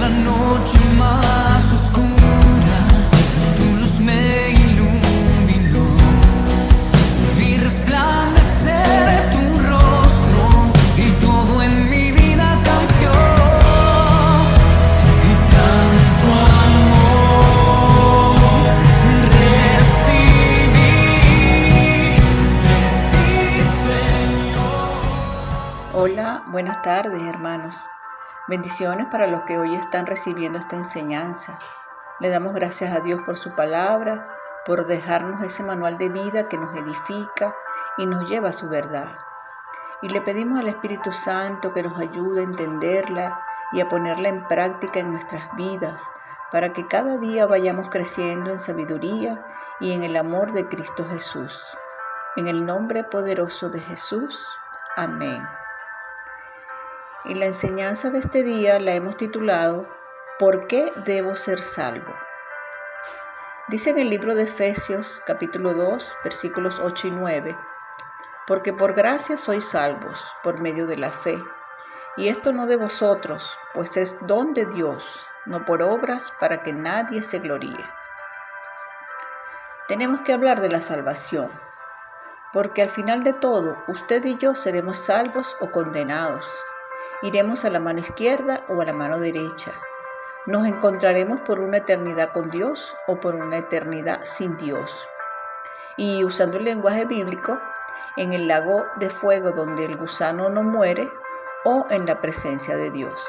la noche más oscura, tu luz me iluminó. Vi resplandecer tu rostro y todo en mi vida cambió. Y tanto amor recibí de ti, Señor. Hola, buenas tardes, hermanos. Bendiciones para los que hoy están recibiendo esta enseñanza. Le damos gracias a Dios por su palabra, por dejarnos ese manual de vida que nos edifica y nos lleva a su verdad. Y le pedimos al Espíritu Santo que nos ayude a entenderla y a ponerla en práctica en nuestras vidas, para que cada día vayamos creciendo en sabiduría y en el amor de Cristo Jesús. En el nombre poderoso de Jesús. Amén. Y la enseñanza de este día la hemos titulado ¿Por qué debo ser salvo? Dice en el libro de Efesios capítulo 2 versículos 8 y 9: Porque por gracia sois salvos por medio de la fe, y esto no de vosotros, pues es don de Dios, no por obras, para que nadie se gloríe. Tenemos que hablar de la salvación, porque al final de todo, usted y yo seremos salvos o condenados. Iremos a la mano izquierda o a la mano derecha. Nos encontraremos por una eternidad con Dios o por una eternidad sin Dios. Y usando el lenguaje bíblico, en el lago de fuego donde el gusano no muere o en la presencia de Dios.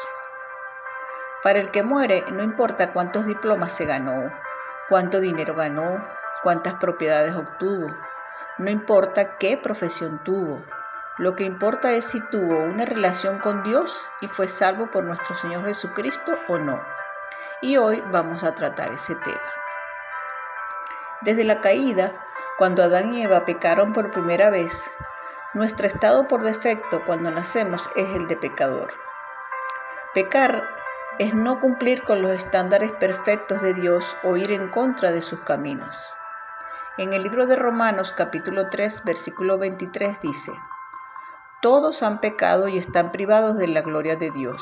Para el que muere, no importa cuántos diplomas se ganó, cuánto dinero ganó, cuántas propiedades obtuvo, no importa qué profesión tuvo. Lo que importa es si tuvo una relación con Dios y fue salvo por nuestro Señor Jesucristo o no. Y hoy vamos a tratar ese tema. Desde la caída, cuando Adán y Eva pecaron por primera vez, nuestro estado por defecto cuando nacemos es el de pecador. Pecar es no cumplir con los estándares perfectos de Dios o ir en contra de sus caminos. En el libro de Romanos capítulo 3 versículo 23 dice: Todos han pecado y están privados de la gloria de Dios.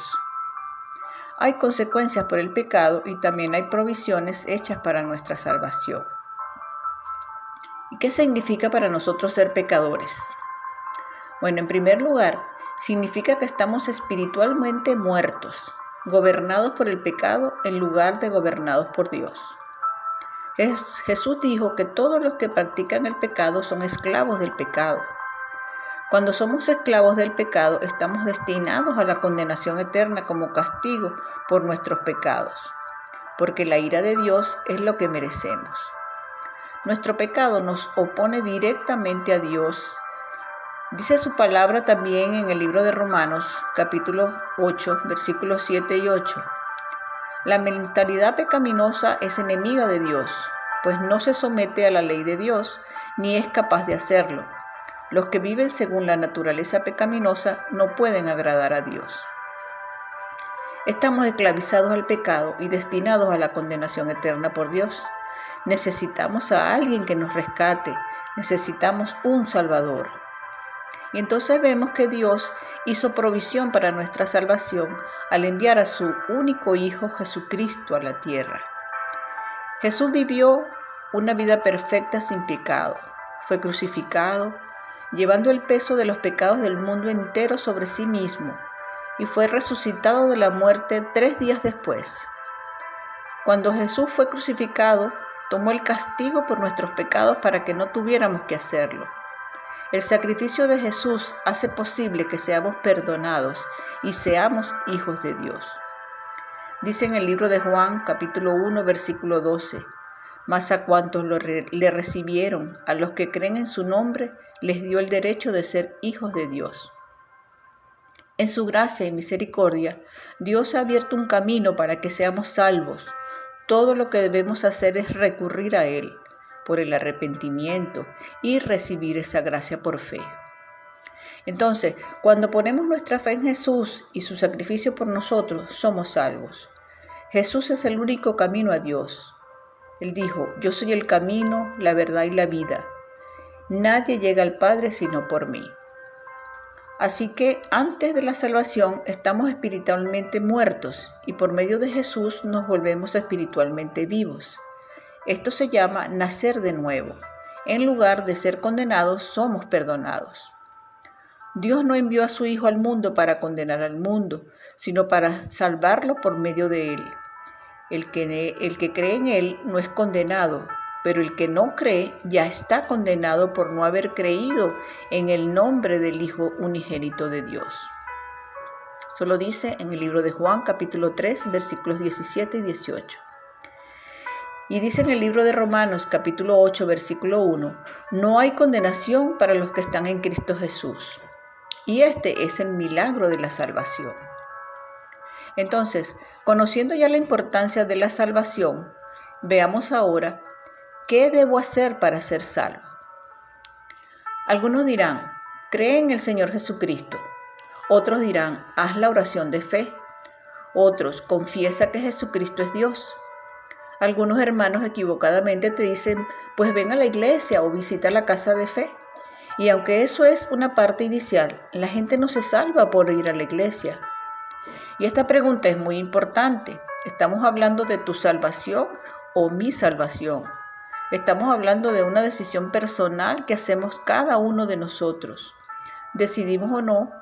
Hay consecuencias por el pecado y también hay provisiones hechas para nuestra salvación. ¿Y qué significa para nosotros ser pecadores? Bueno, en primer lugar, significa que estamos espiritualmente muertos, gobernados por el pecado en lugar de gobernados por Dios. Jesús dijo que todos los que practican el pecado son esclavos del pecado. Cuando somos esclavos del pecado, estamos destinados a la condenación eterna como castigo por nuestros pecados, porque la ira de Dios es lo que merecemos. Nuestro pecado nos opone directamente a Dios. Dice su palabra también en el libro de Romanos, capítulo 8, versículos 7 y 8. La mentalidad pecaminosa es enemiga de Dios, pues no se somete a la ley de Dios, ni es capaz de hacerlo. Los que viven según la naturaleza pecaminosa no pueden agradar a Dios. Estamos esclavizados al pecado y destinados a la condenación eterna por Dios. Necesitamos a alguien que nos rescate, necesitamos un Salvador. Y entonces vemos que Dios hizo provisión para nuestra salvación al enviar a su único Hijo Jesucristo a la tierra. Jesús vivió una vida perfecta sin pecado, fue crucificado, llevando el peso de los pecados del mundo entero sobre sí mismo, y fue resucitado de la muerte 3 días después. Cuando Jesús fue crucificado, tomó el castigo por nuestros pecados para que no tuviéramos que hacerlo. El sacrificio de Jesús hace posible que seamos perdonados y seamos hijos de Dios. Dice en el libro de Juan, capítulo 1, versículo 12, Mas a cuantos le recibieron, a los que creen en su nombre, les dio el derecho de ser hijos de Dios. En su gracia y misericordia, Dios ha abierto un camino para que seamos salvos. Todo lo que debemos hacer es recurrir a Él por el arrepentimiento y recibir esa gracia por fe. Entonces, cuando ponemos nuestra fe en Jesús y su sacrificio por nosotros, somos salvos. Jesús es el único camino a Dios. Él dijo: yo soy el camino, la verdad y la vida. Nadie llega al Padre sino por mí. Así que antes de la salvación estamos espiritualmente muertos y por medio de Jesús nos volvemos espiritualmente vivos. Esto se llama nacer de nuevo. En lugar de ser condenados, somos perdonados. Dios no envió a su Hijo al mundo para condenar al mundo, sino para salvarlo por medio de él. El que cree en él no es condenado, pero el que no cree ya está condenado por no haber creído en el nombre del Hijo unigénito de Dios. Eso lo dice en el libro de Juan, capítulo 3, versículos 17 y 18. Y dice en el libro de Romanos, capítulo 8, versículo 1, no hay condenación para los que están en Cristo Jesús. Y este es el milagro de la salvación. Entonces, conociendo ya la importancia de la salvación, veamos ahora qué debo hacer para ser salvo. Algunos dirán, cree en el Señor Jesucristo. Otros dirán, haz la oración de fe. Otros, confiesa que Jesucristo es Dios. Algunos hermanos equivocadamente te dicen, pues ven a la iglesia o visita la casa de fe. Y aunque eso es una parte inicial, la gente no se salva por ir a la iglesia. Y esta pregunta es muy importante. ¿Estamos hablando de tu salvación o mi salvación? Estamos hablando de una decisión personal que hacemos cada uno de nosotros. Decidimos o no.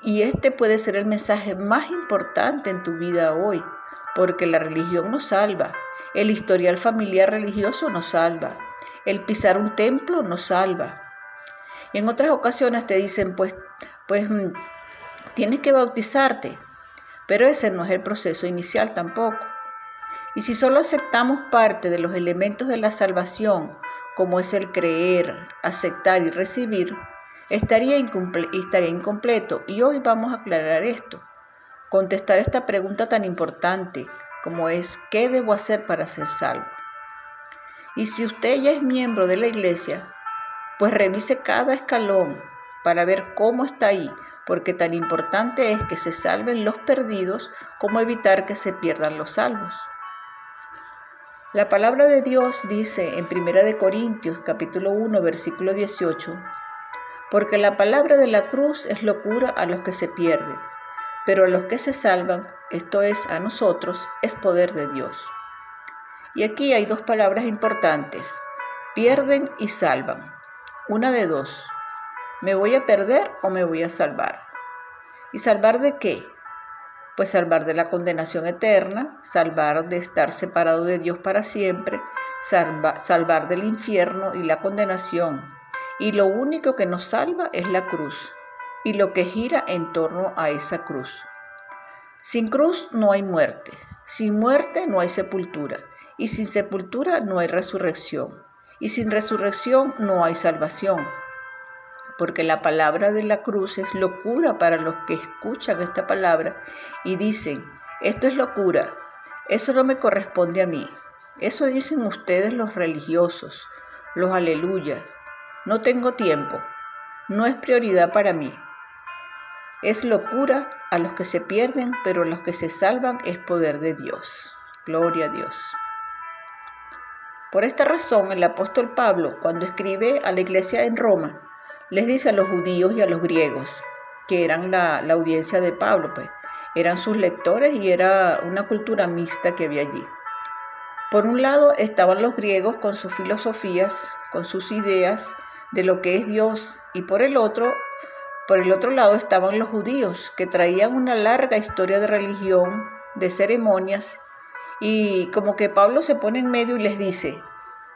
Y este puede ser el mensaje más importante en tu vida hoy, porque la religión nos salva, el historial familiar religioso nos salva, el pisar un templo nos salva. Y en otras ocasiones te dicen, pues tienes que bautizarte, pero ese no es el proceso inicial tampoco. Y si solo aceptamos parte de los elementos de la salvación, como es el creer, aceptar y recibir, estaría incompleto. Y hoy vamos a aclarar esto, contestar esta pregunta tan importante como es, ¿qué debo hacer para ser salvo? Y si usted ya es miembro de la iglesia, pues revise cada escalón para ver cómo está ahí, porque tan importante es que se salven los perdidos como evitar que se pierdan los salvos. La palabra de Dios dice en 1 Corintios capítulo 1 versículo 18, porque la palabra de la cruz es locura a los que se pierden, pero a los que se salvan, esto es a nosotros, es poder de Dios. Y aquí hay dos palabras importantes, pierden y salvan. Una de dos, ¿me voy a perder o me voy a salvar? ¿Y salvar de qué? Pues salvar de la condenación eterna, salvar de estar separado de Dios para siempre, salvar del infierno y la condenación. Y lo único que nos salva es la cruz y lo que gira en torno a esa cruz. Sin cruz no hay muerte, sin muerte no hay sepultura, y sin sepultura no hay resurrección, y sin resurrección no hay salvación. Porque la palabra de la cruz es locura para los que escuchan esta palabra y dicen, esto es locura, eso no me corresponde a mí. Eso dicen ustedes los religiosos, los aleluyas. No tengo tiempo, no es prioridad para mí. Es locura a los que se pierden, pero a los que se salvan es poder de Dios. Gloria a Dios. Por esta razón, el apóstol Pablo, cuando escribe a la iglesia en Roma, les dice a los judíos y a los griegos, que eran la audiencia de Pablo, pues, eran sus lectores y era una cultura mixta que había allí. Por un lado estaban los griegos con sus filosofías, con sus ideas de lo que es Dios, y por el otro lado estaban los judíos, que traían una larga historia de religión, de ceremonias, y como que Pablo se pone en medio y les dice,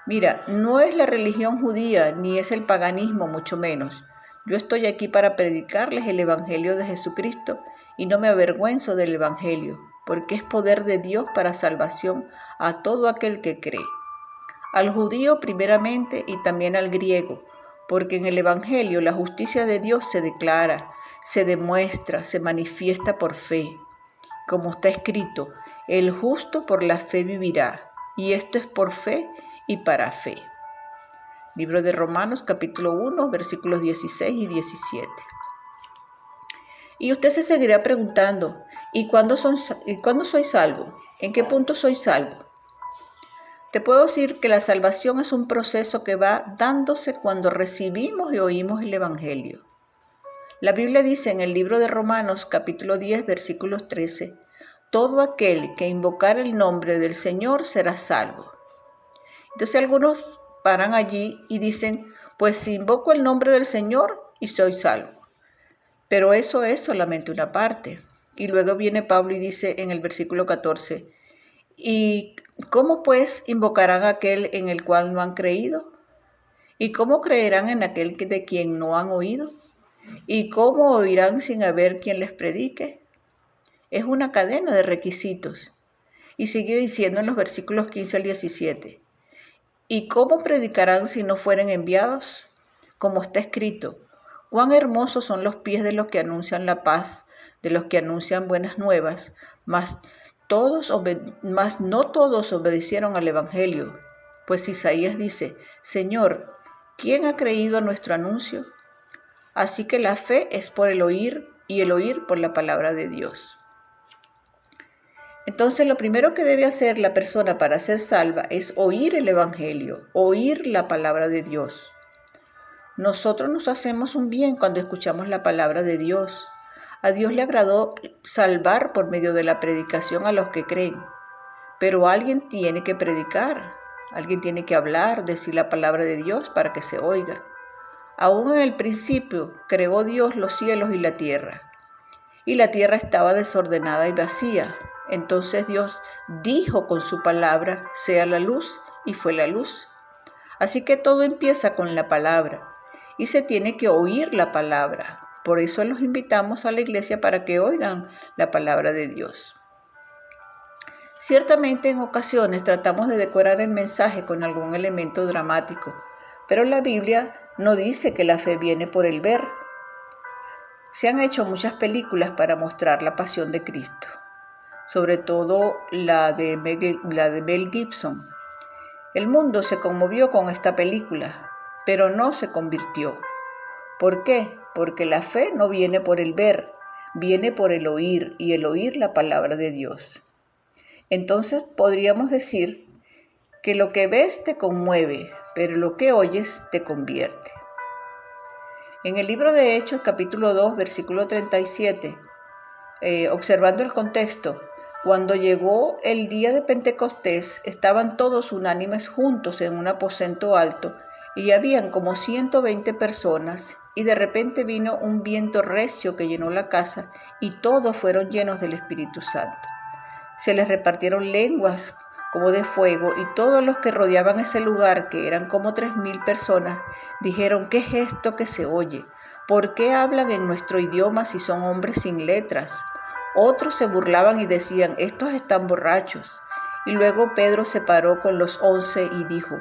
mira, no es la religión judía, ni es el paganismo, mucho menos. Yo estoy aquí para predicarles el evangelio de Jesucristo y no me avergüenzo del evangelio, porque es poder de Dios para salvación a todo aquel que cree. Al judío primeramente y también al griego, porque en el evangelio la justicia de Dios se declara, se demuestra, se manifiesta por fe. Como está escrito, el justo por la fe vivirá, y esto es por fe y para fe. Libro de Romanos capítulo 1 versículos 16 y 17. Y usted se seguirá preguntando, ¿y cuándo soy salvo? ¿En qué punto soy salvo? Te puedo decir que la salvación es un proceso que va dándose cuando recibimos y oímos el Evangelio. La Biblia dice en el libro de Romanos, capítulo 10, versículos 13, todo aquel que invocar el nombre del Señor será salvo. Entonces algunos paran allí y dicen, pues si invoco el nombre del Señor y soy salvo. Pero eso es solamente una parte. Y luego viene Pablo y dice en el versículo 14, ¿y cómo pues invocarán a aquel en el cual no han creído? ¿Y cómo creerán en aquel de quien no han oído? ¿Y cómo oirán sin haber quien les predique? Es una cadena de requisitos. Y sigue diciendo en los versículos 15 al 17, ¿y cómo predicarán si no fueren enviados? Como está escrito, cuán hermosos son los pies de los que anuncian la paz, de los que anuncian buenas nuevas, mas no todos obedecieron al Evangelio. Pues Isaías dice, Señor, ¿quién ha creído a nuestro anuncio? Así que la fe es por el oír y el oír por la palabra de Dios. Entonces lo primero que debe hacer la persona para ser salva es oír el Evangelio, oír la palabra de Dios. Nosotros nos hacemos un bien cuando escuchamos la palabra de Dios. A Dios le agradó salvar por medio de la predicación a los que creen. Pero alguien tiene que predicar, alguien tiene que hablar, decir la palabra de Dios para que se oiga. Aún en el principio creó Dios los cielos y la tierra. Y la tierra estaba desordenada y vacía. Entonces Dios dijo con su palabra, sea la luz, y fue la luz. Así que todo empieza con la palabra. Y se tiene que oír la palabra. Por eso los invitamos a la iglesia para que oigan la palabra de Dios. Ciertamente en ocasiones tratamos de decorar el mensaje con algún elemento dramático, pero la Biblia no dice que la fe viene por el ver. Se han hecho muchas películas para mostrar la pasión de Cristo, sobre todo la de Mel Gibson. El mundo se conmovió con esta película, pero no se convirtió. ¿Por qué? Porque la fe no viene por el ver, viene por el oír, y el oír la palabra de Dios. Entonces podríamos decir que lo que ves te conmueve, pero lo que oyes te convierte. En el libro de Hechos, capítulo 2, versículo 37, observando el contexto, cuando llegó el día de Pentecostés, estaban todos unánimes juntos en un aposento alto, y habían como 120 personas, y de repente vino un viento recio que llenó la casa, y todos fueron llenos del Espíritu Santo. Se les repartieron lenguas como de fuego, y todos los que rodeaban ese lugar, que eran como 3,000 personas, dijeron, ¿qué es esto que se oye? ¿Por qué hablan en nuestro idioma si son hombres sin letras? Otros se burlaban y decían, estos están borrachos. Y luego Pedro se paró con los 11 y dijo,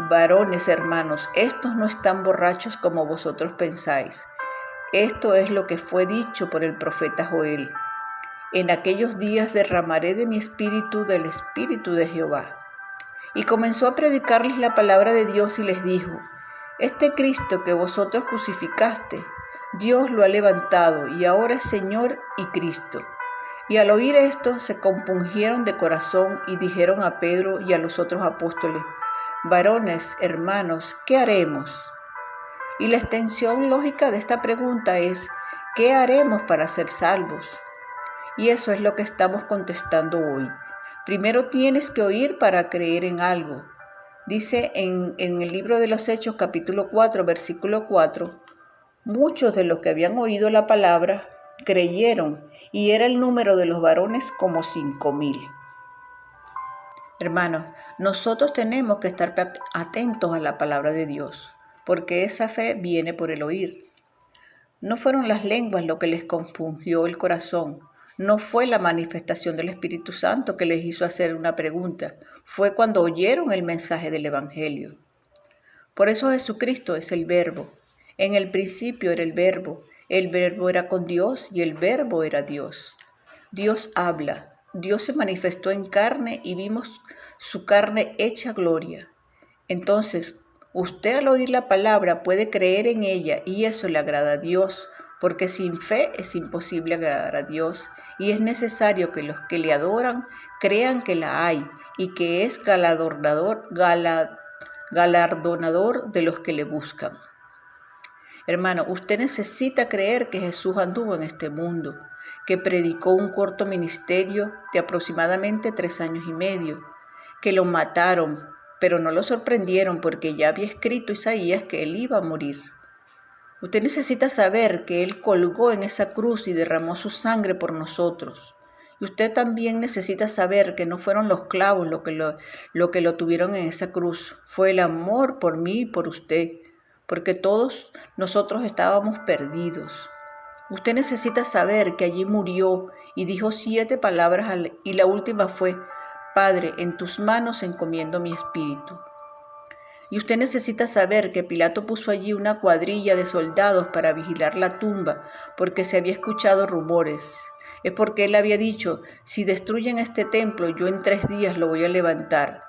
varones hermanos, estos no están borrachos como vosotros pensáis. Esto es lo que fue dicho por el profeta Joel. En aquellos días derramaré de mi espíritu del espíritu de Jehová. Y comenzó a predicarles la palabra de Dios y les dijo, este Cristo que vosotros crucificaste, Dios lo ha levantado y ahora es Señor y Cristo. Y al oír esto se compungieron de corazón y dijeron a Pedro y a los otros apóstoles, varones, hermanos, ¿qué haremos? Y la extensión lógica de esta pregunta es, ¿qué haremos para ser salvos? Y eso es lo que estamos contestando hoy. Primero tienes que oír para creer en algo. Dice en el libro de los Hechos, capítulo 4, versículo 4, muchos de los que habían oído la palabra creyeron, y era el número de los varones como 5,000. Hermanos, nosotros tenemos que estar atentos a la palabra de Dios, porque esa fe viene por el oír. No fueron las lenguas lo que les compungió el corazón, no fue la manifestación del Espíritu Santo que les hizo hacer una pregunta, fue cuando oyeron el mensaje del Evangelio. Por eso Jesucristo es el Verbo. En el principio era el Verbo era con Dios y el Verbo era Dios. Dios habla, Dios se manifestó en carne y vimos su carne hecha gloria. Entonces, usted al oír la palabra puede creer en ella y eso le agrada a Dios, porque sin fe es imposible agradar a Dios. y es necesario que los que le adoran crean que la hay y que es galardonador de los que le buscan. Hermano, usted necesita creer que Jesús anduvo en este mundo, que predicó un corto ministerio de aproximadamente 3 años y medio, que lo mataron, pero no lo sorprendieron porque ya había escrito Isaías que él iba a morir. Usted necesita saber que Él colgó en esa cruz y derramó su sangre por nosotros. Y usted también necesita saber que no fueron los clavos lo que lo tuvieron en esa cruz. Fue el amor por mí y por usted, porque todos nosotros estábamos perdidos. Usted necesita saber que allí murió y dijo 7 palabras y la última fue: Padre, en tus manos encomiendo mi espíritu. Y usted necesita saber que Pilato puso allí una cuadrilla de soldados para vigilar la tumba, porque se había escuchado rumores. Es porque él había dicho: si destruyen este templo, yo en 3 días lo voy a levantar.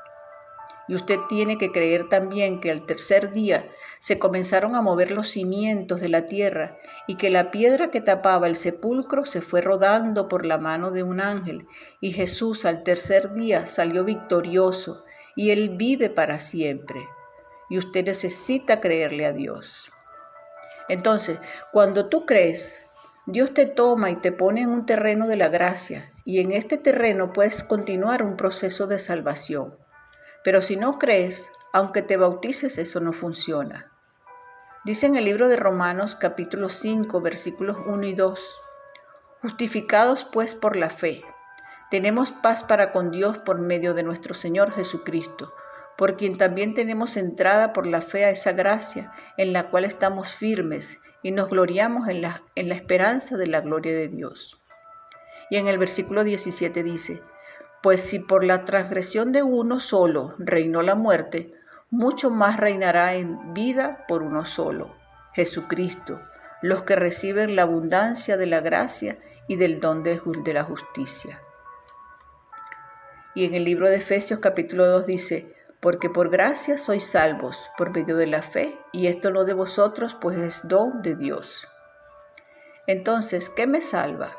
Y usted tiene que creer también que al tercer día se comenzaron a mover los cimientos de la tierra y que la piedra que tapaba el sepulcro se fue rodando por la mano de un ángel. Y Jesús al tercer día salió victorioso y Él vive para siempre. Y usted necesita creerle a Dios. Entonces, cuando tú crees, Dios te toma y te pone en un terreno de la gracia, y en este terreno puedes continuar un proceso de salvación. Pero si no crees, aunque te bautices, eso no funciona. Dice en el libro de Romanos capítulo 5, versículos 1 y 2, justificados pues por la fe, tenemos paz para con Dios por medio de nuestro Señor Jesucristo, por quien también tenemos entrada por la fe a esa gracia en la cual estamos firmes y nos gloriamos en la esperanza de la gloria de Dios. Y en el versículo 17 dice: pues si por la transgresión de uno solo reinó la muerte, mucho más reinará en vida por uno solo, Jesucristo, los que reciben la abundancia de la gracia y del don de la justicia. Y en el libro de Efesios capítulo 2 dice: porque por gracia sois salvos por medio de la fe, y esto no de vosotros, pues es don de Dios. Entonces, ¿qué me salva?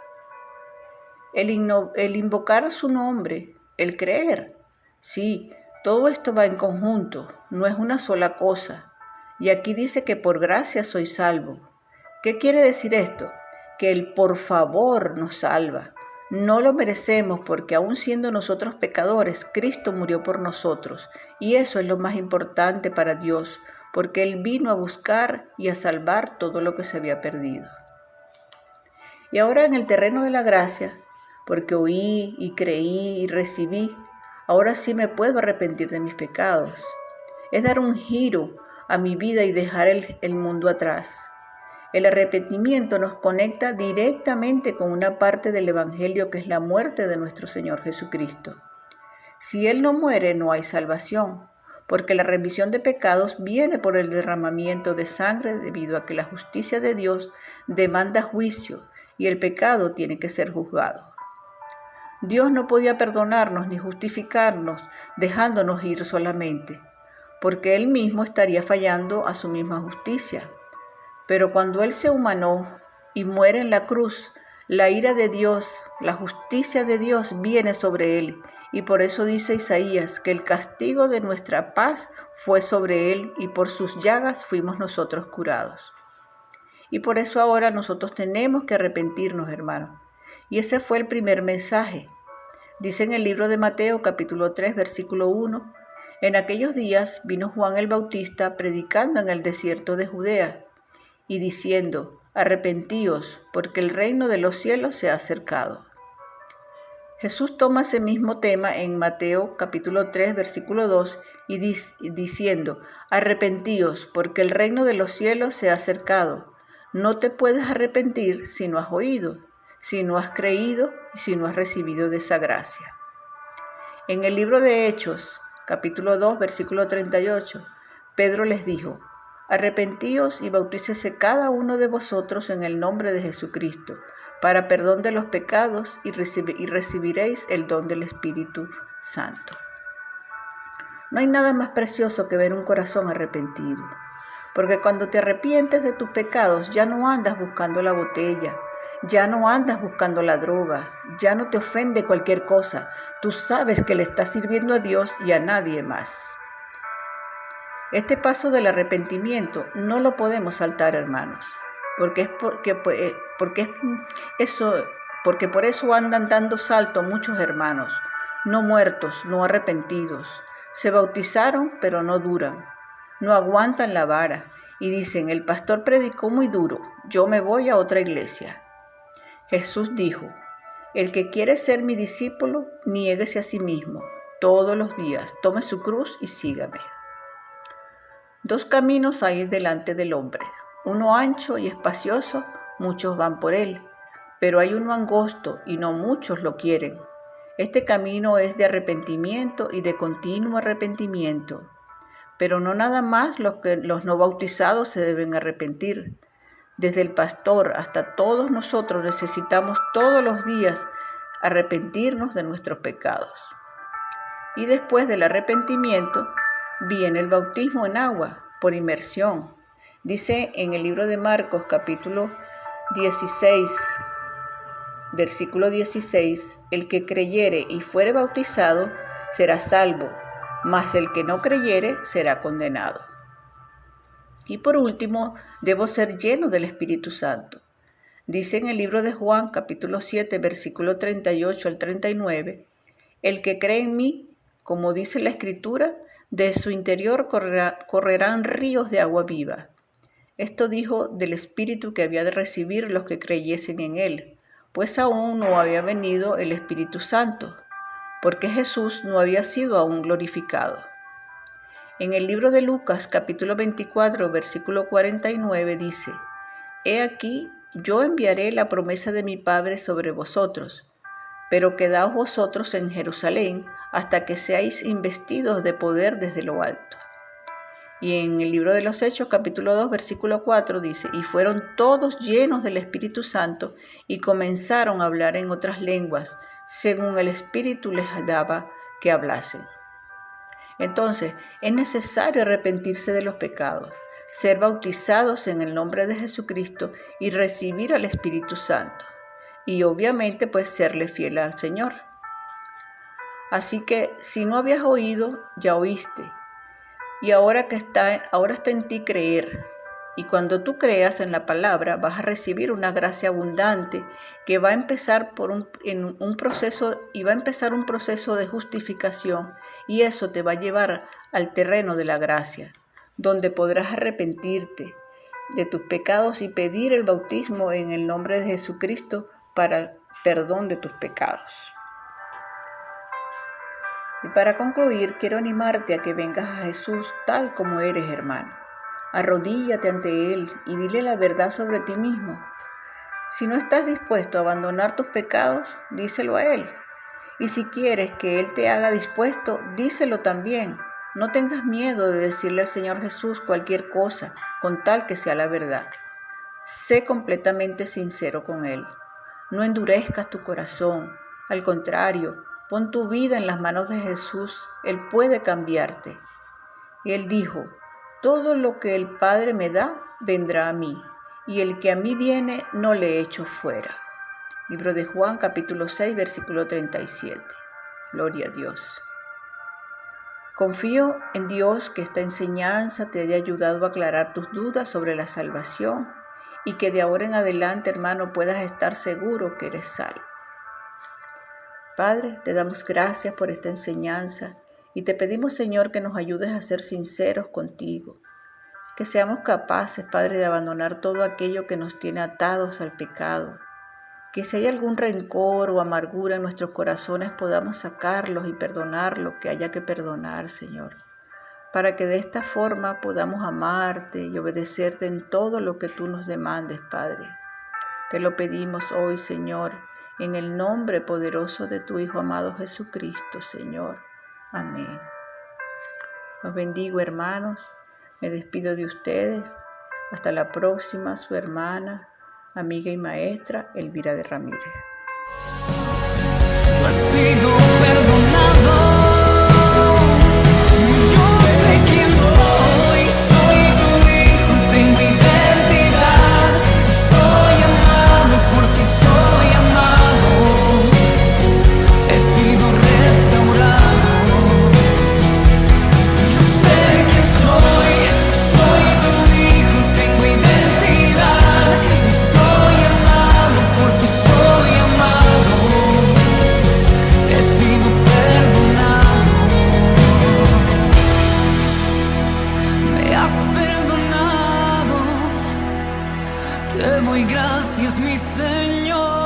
El invocar su nombre, el creer. Sí, todo esto va en conjunto, no es una sola cosa. Y aquí dice que por gracia soy salvo. ¿Qué quiere decir esto? Que el por favor nos salva. No lo merecemos porque aun siendo nosotros pecadores, Cristo murió por nosotros. Y eso es lo más importante para Dios, porque Él vino a buscar y a salvar todo lo que se había perdido. Y ahora en el terreno de la gracia, porque oí y creí y recibí, ahora sí me puedo arrepentir de mis pecados. Es dar un giro a mi vida y dejar el mundo atrás. El arrepentimiento nos conecta directamente con una parte del Evangelio que es la muerte de nuestro Señor Jesucristo. Si Él no muere, no hay salvación, porque la remisión de pecados viene por el derramamiento de sangre debido a que la justicia de Dios demanda juicio y el pecado tiene que ser juzgado. Dios no podía perdonarnos ni justificarnos dejándonos ir solamente, porque Él mismo estaría fallando a su misma justicia. Pero cuando Él se humanó y muere en la cruz, la ira de Dios, la justicia de Dios viene sobre Él. Y por eso dice Isaías que el castigo de nuestra paz fue sobre Él y por sus llagas fuimos nosotros curados. Y por eso ahora nosotros tenemos que arrepentirnos, hermanos. Y ese fue el primer mensaje. Dice en el libro de Mateo capítulo 3 versículo 1, en aquellos días vino Juan el Bautista predicando en el desierto de Judea y diciendo: arrepentíos, porque el reino de los cielos se ha acercado. Jesús toma ese mismo tema en Mateo capítulo 3 versículo 2 y diciendo: arrepentíos, porque el reino de los cielos se ha acercado. No te puedes arrepentir si no has oído, si no has creído y si no has recibido de esa gracia. En el libro de Hechos capítulo 2 versículo 38, Pedro les dijo: arrepentíos y bautícese cada uno de vosotros en el nombre de Jesucristo, para perdón de los pecados y recibiréis el don del Espíritu Santo. No hay nada más precioso que ver un corazón arrepentido, porque cuando te arrepientes de tus pecados ya no andas buscando la botella, Ya no andas buscando la droga, ya no te ofende cualquier cosa. Tú sabes que le estás sirviendo a Dios y a nadie más. Este paso del arrepentimiento no lo podemos saltar, hermanos, porque por eso andan dando salto muchos hermanos, no muertos, no arrepentidos. Se bautizaron, pero no duran, no aguantan la vara y dicen: el pastor predicó muy duro, yo me voy a otra iglesia. Jesús dijo: el que quiere ser mi discípulo, niéguese a sí mismo todos los días, tome su cruz y sígame. Dos caminos hay delante del hombre, uno ancho y espacioso, muchos van por él, pero hay uno angosto y no muchos lo quieren. Este camino es de arrepentimiento y de continuo arrepentimiento, pero no nada más los no bautizados se deben arrepentir. Desde el pastor hasta todos nosotros necesitamos todos los días arrepentirnos de nuestros pecados. Y después del arrepentimiento viene el bautismo en agua por inmersión. Dice en el libro de Marcos capítulo 16, versículo 16, el que creyere y fuere bautizado será salvo, mas el que no creyere será condenado. Y por último, debo ser lleno del Espíritu Santo. Dice en el libro de Juan capítulo 7, versículo 38 al 39, el que cree en mí, como dice la Escritura, de su interior correrán ríos de agua viva. Esto dijo del Espíritu que había de recibir los que creyesen en él, pues aún no había venido el Espíritu Santo, porque Jesús no había sido aún glorificado. En el libro de Lucas capítulo 24, versículo 49 dice: he aquí, yo enviaré la promesa de mi Padre sobre vosotros, pero quedaos vosotros en Jerusalén hasta que seáis investidos de poder desde lo alto. Y en el libro de los Hechos, capítulo 2, versículo 4, dice: y fueron todos llenos del Espíritu Santo y comenzaron a hablar en otras lenguas, según el Espíritu les daba que hablasen. Entonces, es necesario arrepentirse de los pecados, ser bautizados en el nombre de Jesucristo y recibir al Espíritu Santo. Y obviamente, pues, serle fiel al Señor. Así que, si no habías oído, ya oíste. Y ahora está en ti creer. Y cuando tú creas en la palabra, vas a recibir una gracia abundante que va a empezar un proceso de justificación, y eso te va a llevar al terreno de la gracia, donde podrás arrepentirte de tus pecados y pedir el bautismo en el nombre de Jesucristo para el perdón de tus pecados. Y para concluir, quiero animarte a que vengas a Jesús tal como eres, hermano. Arrodíllate ante Él y dile la verdad sobre ti mismo. Si no estás dispuesto a abandonar tus pecados, díselo a Él. Y si quieres que Él te haga dispuesto, díselo también. No tengas miedo de decirle al Señor Jesús cualquier cosa, con tal que sea la verdad. Sé completamente sincero con Él. No endurezcas tu corazón. Al contrario, pon tu vida en las manos de Jesús. Él puede cambiarte. Y Él dijo: todo lo que el Padre me da, vendrá a mí, y el que a mí viene, no le echo fuera. Libro de Juan, capítulo 6, versículo 37. Gloria a Dios. Confío en Dios que esta enseñanza te haya ayudado a aclarar tus dudas sobre la salvación y que de ahora en adelante, hermano, puedas estar seguro que eres salvo. Padre, te damos gracias por esta enseñanza y te pedimos, Señor, que nos ayudes a ser sinceros contigo, que seamos capaces, Padre, de abandonar todo aquello que nos tiene atados al pecado, que si hay algún rencor o amargura en nuestros corazones podamos sacarlos y perdonar lo que haya que perdonar, Señor, para que de esta forma podamos amarte y obedecerte en todo lo que tú nos demandes, Padre. Te lo pedimos hoy, Señor, en el nombre poderoso de tu Hijo amado Jesucristo, Señor. Amén. Los bendigo, hermanos. Me despido de ustedes. Hasta la próxima, su hermana, amiga y maestra, Elvira de Ramírez. Yo he sido perdonado. Yo sé quién soy tu hijo, tengo identidad. Soy amado por ti. doy gracias, mi Señor.